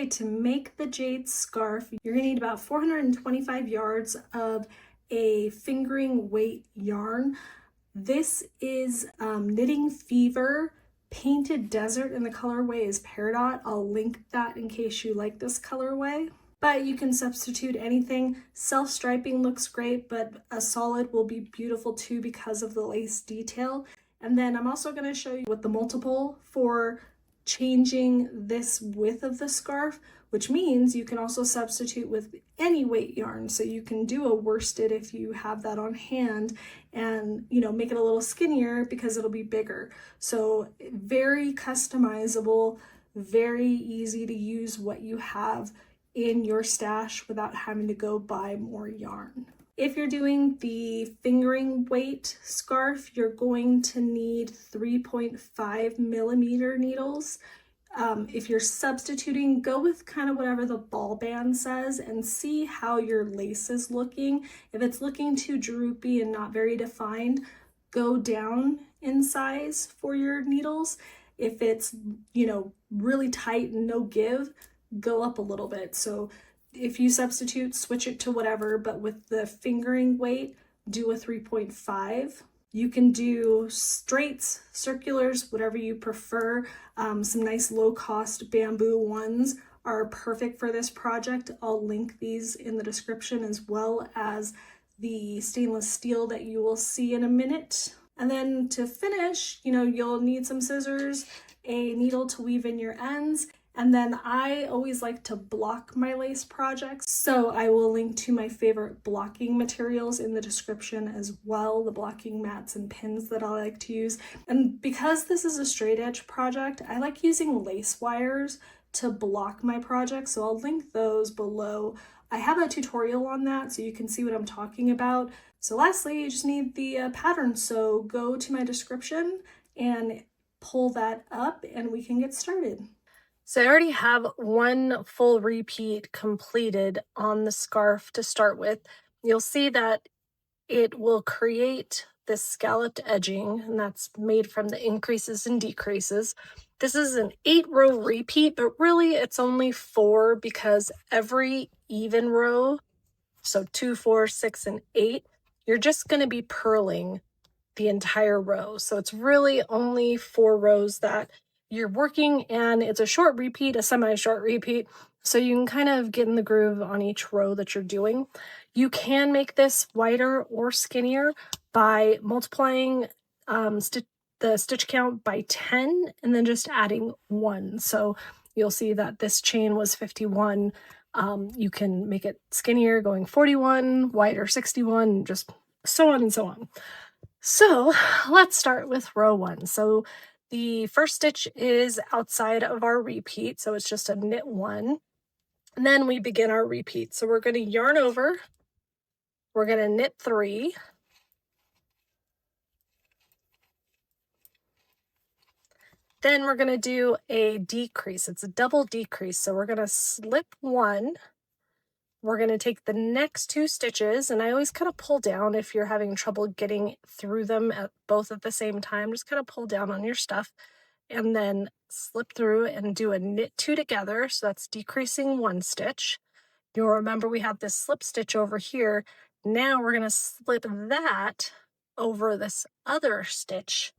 Okay, to make the Jade scarf, you're gonna need about 425 yards of a fingering weight yarn. This is Knitting Fever Painted Desert, and the colorway is Peridot. I'll link that in case you like this colorway. But you can substitute anything. Self-striping looks great, but a solid will be beautiful too because of the lace detail. And then I'm also going to show you what the multiple for changing this width of the scarf, which means you can also substitute with any weight yarn. So you can do a worsted if you have that on hand and, you know, make it a little skinnier because it'll be bigger. So very customizable, very easy to use what you have in your stash without having to go buy more yarn. If you're doing the fingering weight scarf, you're going to need 3.5 millimeter needles. If you're substituting, go with kind of whatever the ball band says and see how your lace is looking. If it's looking too droopy and not very defined, go down in size for your needles. If it's, you know, really tight and no give, go up a little bit. So if you substitute, switch it to whatever, but with the fingering weight, do a 3.5. You can do straights, circulars, whatever you prefer. Some nice low-cost bamboo ones are perfect for this project. I'll link these in the description, as well as the stainless steel that you will see in a minute. And then to finish, you know, you'll need some scissors, a needle to weave in your ends, and then I always like to block my lace projects, so I will link to my favorite blocking materials in the description as well, the blocking mats and pins that I like to use. And because this is a straight edge project, I like using lace wires to block my projects, so I'll link those below. I have a tutorial on that so you can see what I'm talking about. So lastly, you just need the pattern, so go to my description and pull that up and we can get started. So I already have one full repeat completed on the scarf to start with. You'll see that it will create this scalloped edging, and that's made from the increases and decreases. This is an 8-row repeat, but really it's only 4 because every even row, so 2, 4, 6, and 8, you're just going to be purling the entire row. So it's really only 4 rows that you're working, and it's a short repeat, a semi-short repeat, so you can kind of get in the groove on each row that you're doing. You can make this wider or skinnier by multiplying the stitch count by 10 and then just adding 1. So you'll see that this chain was 51. You can make it skinnier going 41, wider 61, just so on and so on. So let's start with row 1. So the first stitch is outside of our repeat, so it's just a knit 1. And then we begin our repeat. So we're going to yarn over, we're going to knit 3, then we're going to do a decrease. It's a double decrease, so we're going to slip 1. We're going to take the next 2 stitches, and I always kind of pull down if you're having trouble getting through them both at the same time. Just kind of pull down on your stuff and then slip through and do a knit 2 together. So that's decreasing 1 stitch. You'll remember we have this slip stitch over here. Now we're going to slip that over this other stitch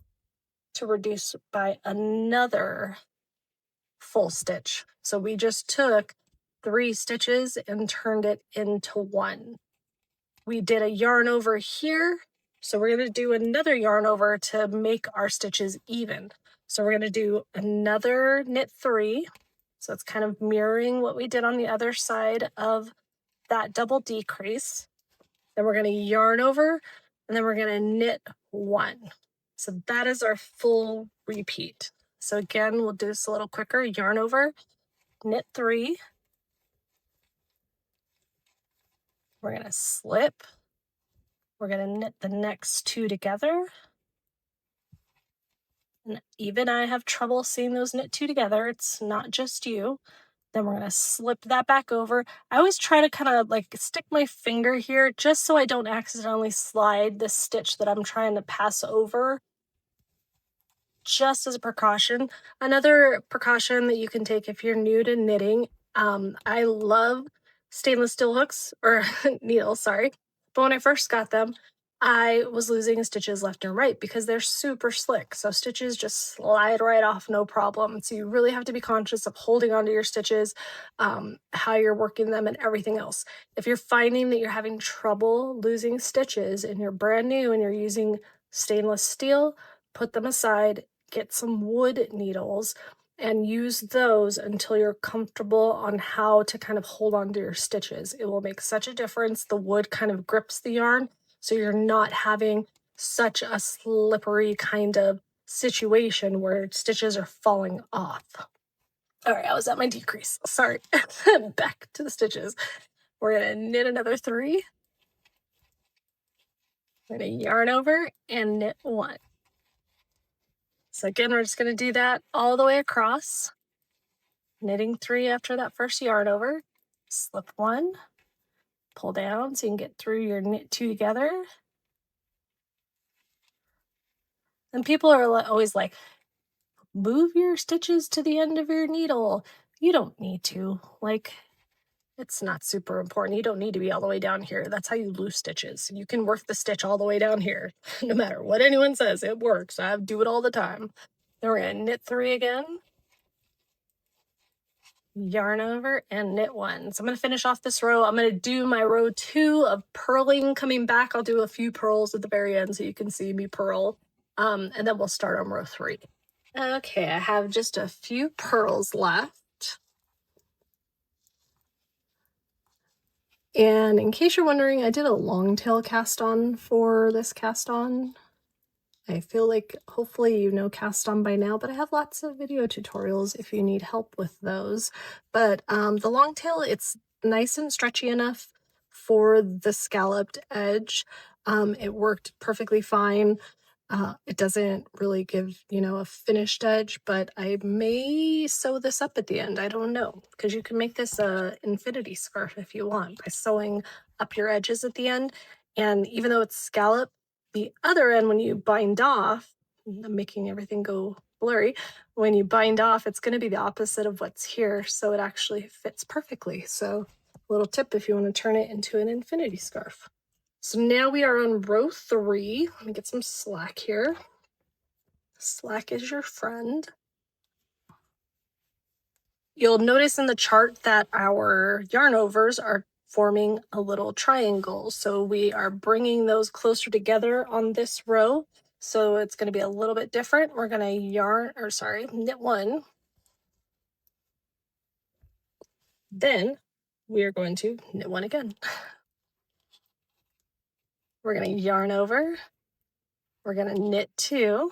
to reduce by another full stitch. So we just took 3 stitches and turned it into 1. We did a yarn over here, so we're going to do another yarn over to make our stitches even. So we're going to do another knit 3, so it's kind of mirroring what we did on the other side of that double decrease. Then we're going to yarn over, and then we're going to knit 1. So that is our full repeat. So again, we'll do this a little quicker. Yarn over, knit 3, we're going to slip, we're going to knit the next 2 together. And even I have trouble seeing those knit 2 together. It's not just you. Then we're going to slip that back over. I always try to kind of like stick my finger here just so I don't accidentally slide the stitch that I'm trying to pass over, just as a precaution. Another precaution that you can take if you're new to knitting I love stainless steel hooks, or needles, sorry. But when I first got them, I was losing stitches left and right because they're super slick. So stitches just slide right off, no problem. So you really have to be conscious of holding onto your stitches, how you're working them, and everything else. If you're finding that you're having trouble losing stitches and you're brand new and you're using stainless steel, put them aside, get some wood needles, and use those until you're comfortable on how to kind of hold on to your stitches. It will make such a difference. The wood kind of grips the yarn, so you're not having such a slippery kind of situation where stitches are falling off. All right, I was at my decrease. Sorry. Back to the stitches. We're gonna knit another 3. We're gonna yarn over and knit 1. So again, we're just gonna do that all the way across. Knitting 3 after that first yarn over, slip 1, pull down so you can get through your knit 2 together. And people are always like, move your stitches to the end of your needle. You don't need to. Like, it's not super important. You don't need to be all the way down here. That's how you lose stitches. You can work the stitch all the way down here. No matter what anyone says, it works. I do it all the time. Then we're gonna knit 3 again, yarn over and knit 1. So I'm going to finish off this row. I'm going to do my row 2 of purling. Coming back, I'll do a few purls at the very end so you can see me purl. And then we'll start on row 3. Okay, I have just a few purls left. And in case you're wondering, I did a long tail cast on for this cast on. I feel like hopefully you know cast on by now, but I have lots of video tutorials if you need help with those. But the long tail, it's nice and stretchy enough for the scalloped edge. It worked perfectly fine. It doesn't really give, a finished edge, but I may sew this up at the end. I don't know, because you can make this a infinity scarf if you want by sewing up your edges at the end. And even though it's scalloped, the other end, when you bind off, I'm making everything go blurry. When you bind off, it's going to be the opposite of what's here, so it actually fits perfectly. So, a little tip if you want to turn it into an infinity scarf. So now we are on row 3. Let me get some slack here. Slack is your friend. You'll notice in the chart that our yarn overs are forming a little triangle. So we are bringing those closer together on this row. So it's going to be a little bit different. We're going to knit 1. Then we are going to knit 1 again. We're going to yarn over. We're going to knit 2.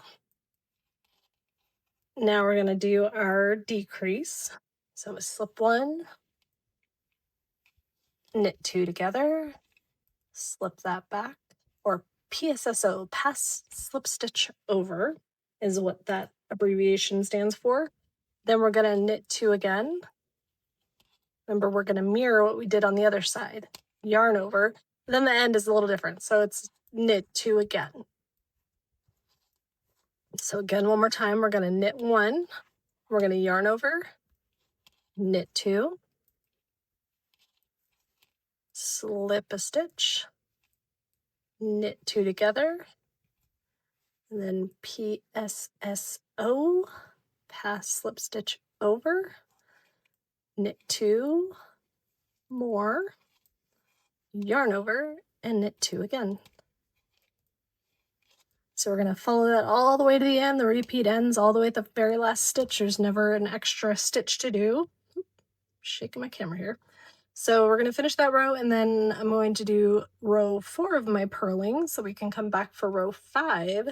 Now we're going to do our decrease. So we slip 1, knit 2 together, slip that back, or PSSO, pass slip stitch over, is what that abbreviation stands for. Then we're going to knit 2 again. Remember, we're going to mirror what we did on the other side. Yarn over. Then the end is a little different, so it's knit 2 again. So again, one more time, we're going to knit 1. We're going to yarn over, knit 2, slip a stitch, knit 2 together, and then PSSO, pass slip stitch over, knit 2 more, yarn over, and knit 2 again. So we're going to follow that all the way to the end. The repeat ends all the way at the very last stitch. There's never an extra stitch to do. Shaking my camera here. So we're going to finish that row, and then I'm going to do row 4 of my purling so we can come back for row 5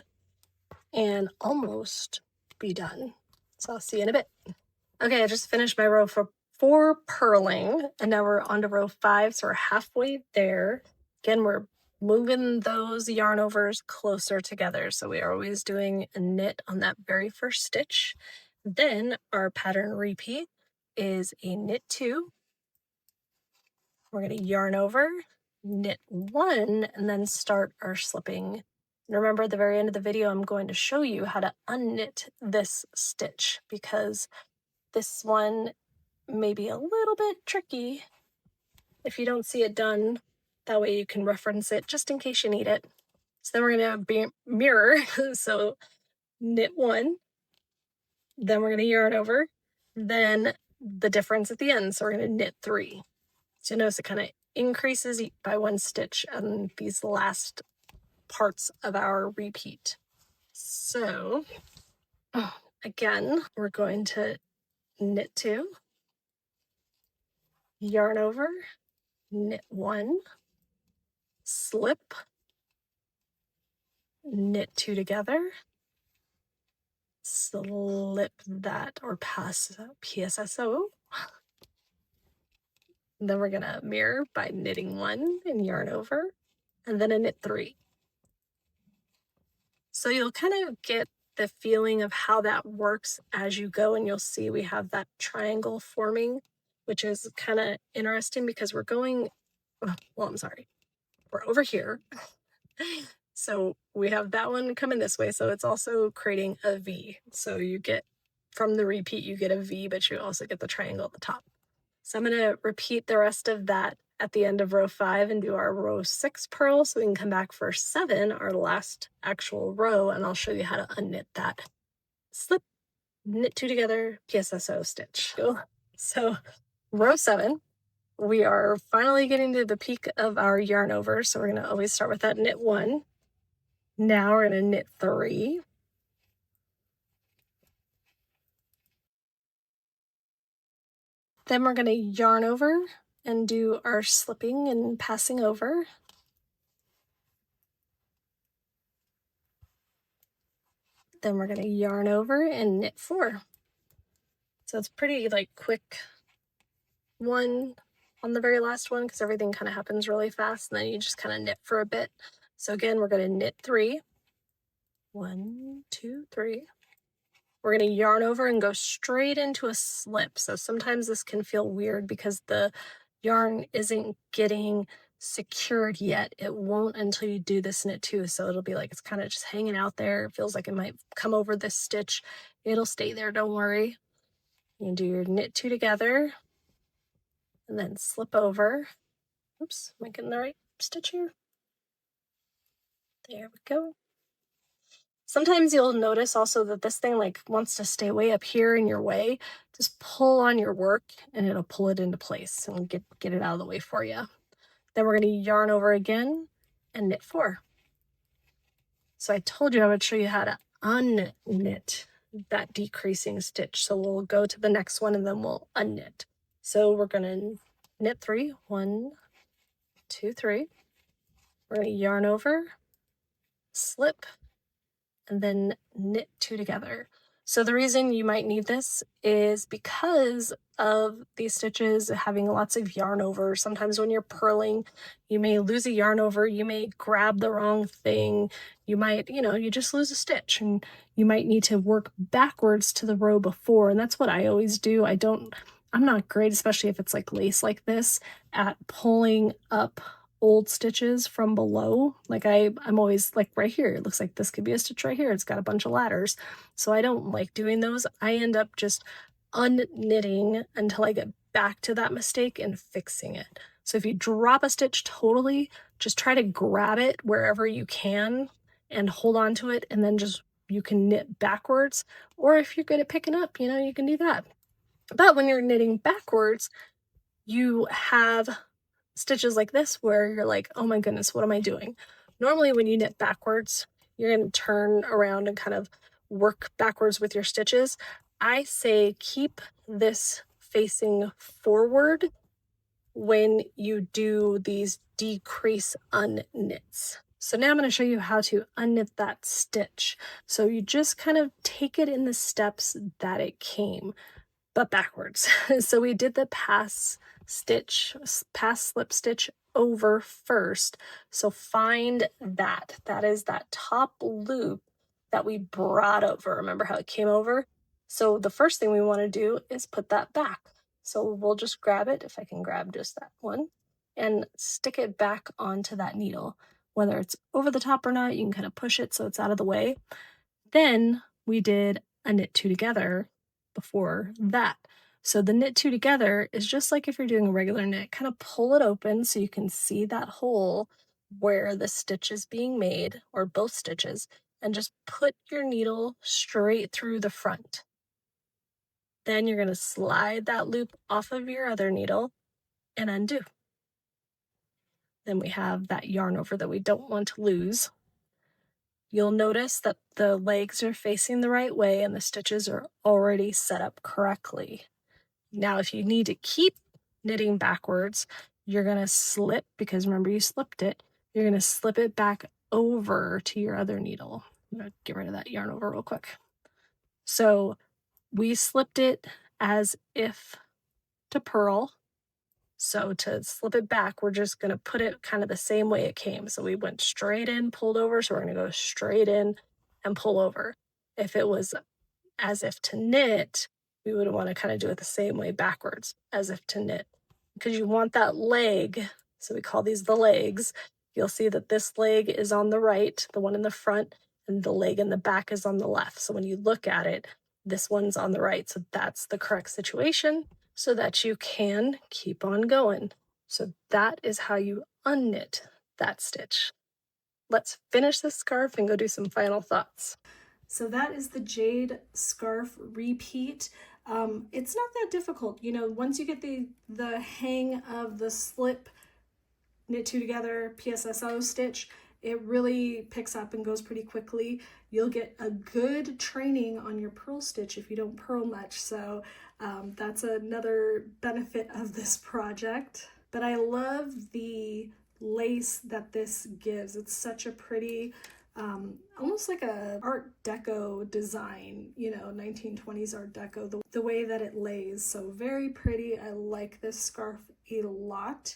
and almost be done. So I'll see you in a bit. Okay, I just finished my row for 4 purling, and now we're on to row 5, so we're halfway there. Again, we're moving those yarn overs closer together, so we are always doing a knit on that very first stitch. Then our pattern repeat is a knit 2. We're going to yarn over, knit 1, and then start our slipping. And remember, at the very end of the video, I'm going to show you how to unknit this stitch, because this one may be a little bit tricky if you don't see it done. That way you can reference it just in case you need it. So then we're going to mirror. So knit 1, then we're going to yarn over, then the difference at the end. So we're going to knit 3. So notice it kind of increases by 1 stitch on these last parts of our repeat. So again, we're going to knit 2, yarn over, knit 1, slip, knit 2 together, slip that or pass PSSO. Then we're gonna mirror by knitting 1 and yarn over, and then a knit 3. So you'll kind of get the feeling of how that works as you go, and you'll see we have that triangle forming, which is kind of interesting because we're going, well, I'm sorry, we're over here. So we have that one coming this way, so it's also creating a V. So you get, from the repeat, you get a V, but you also get the triangle at the top. So I'm going to repeat the rest of that at the end of row 5 and do our row 6 purl, so we can come back for 7, our last actual row, and I'll show you how to unknit that. Slip, knit 2 together, PSSO stitch. So row 7, we are finally getting to the peak of our yarn over, so we're going to always start with that knit 1. Now we're going to knit 3. Then we're going to yarn over and do our slipping and passing over. Then we're going to yarn over and knit 4. So it's pretty like quick one on the very last one because everything kind of happens really fast, and then you just kind of knit for a bit. So again, we're going to knit 3. 1, 2, 3. We're going to yarn over and go straight into a slip. So sometimes this can feel weird because the yarn isn't getting secured yet. It won't until you do this knit 2. So it'll be like it's kind of just hanging out there. It feels like it might come over this stitch. It'll stay there, don't worry. You can do your knit 2 together and then slip over. Oops, am I getting the right stitch here? There we go. Sometimes you'll notice also that this thing like wants to stay way up here in your way. Just pull on your work and it'll pull it into place and get it out of the way for you. Then we're going to yarn over again and knit 4. So I told you I would show you how to unknit that decreasing stitch. So we'll go to the next one and then we'll unknit. So we're going to knit 3. 1, 2, 3. We're going to yarn over, slip, and then knit 2 together. So the reason you might need this is because of these stitches having lots of yarn over. Sometimes when you're purling, you may lose a yarn over, you may grab the wrong thing, you might, you just lose a stitch, and you might need to work backwards to the row before. And that's what I always do. I'm not great, especially if it's like lace like this, at pulling up old stitches from below. Like I'm always like right here, it looks like this could be a stitch right here, it's got a bunch of ladders, so I don't like doing those. I end up just unknitting until I get back to that mistake and fixing it. So if you drop a stitch totally, just try to grab it wherever you can and hold on to it, and then just you can knit backwards, or if you're good at picking up, you can do that. But when you're knitting backwards, you have stitches like this where you're like, oh my goodness, what am I doing? Normally when you knit backwards, you're going to turn around and kind of work backwards with your stitches. I say keep this facing forward when you do these decrease unknits. So now I'm going to show you how to unknit that stitch. So you just kind of take it in the steps that it came, but backwards. So we did the pass slip stitch over first. So find that. That is that top loop that we brought over. Remember how it came over? So the first thing we want to do is put that back. So we'll just grab it, if I can grab just that one, and stick it back onto that needle. Whether it's over the top or not, you can kind of push it so it's out of the way. Then we did a knit 2 together before that. So the knit two together is just like if you're doing a regular knit. Kind of pull it open so you can see that hole where the stitch is being made, or both stitches, and just put your needle straight through the front. Then you're going to slide that loop off of your other needle and undo. Then we have that yarn over that we don't want to lose. You'll notice that the legs are facing the right way and the stitches are already set up correctly. Now, if you need to keep knitting backwards, you're going to slip, because remember you slipped it, you're going to slip it back over to your other needle. I'm going to get rid of that yarn over real quick. So we slipped it as if to purl. So to slip it back, we're just going to put it kind of the same way it came. So we went straight in, pulled over. So we're going to go straight in and pull over. If it was as if to knit, we would want to kind of do it the same way backwards, as if to knit, because you want that leg. So we call these the legs. You'll see that this leg is on the right, the one in the front, and the leg in the back is on the left. So when you look at it, this one's on the right. So that's the correct situation so that you can keep on going. So that is how you unknit that stitch. Let's finish this scarf and go do some final thoughts. So that is the Jade scarf repeat. It's not that difficult. You know, once you get the hang of the slip, knit two together, PSSO stitch, it really picks up and goes pretty quickly. You'll get a good training on your purl stitch if you don't purl much. So that's another benefit of this project. But I love the lace that this gives. It's such a pretty, almost like a Art Deco design, you know, 1920s Art Deco, the way that it lays. So very pretty. I like this scarf a lot.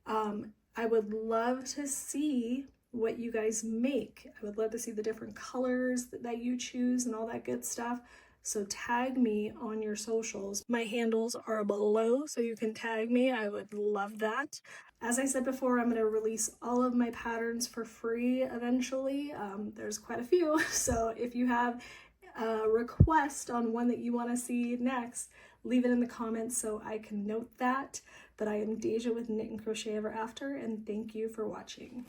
I would love to see what you guys make. I would love to see the different colors that you choose and all that good stuff. So tag me on your socials. My handles are below, so you can tag me. I would love that. As I said before, I'm going to release all of my patterns for free eventually. There's quite a few, so if you have a request on one that you want to see next, leave it in the comments so I can note that. But I am Deja with Knit and Crochet Ever After, and thank you for watching.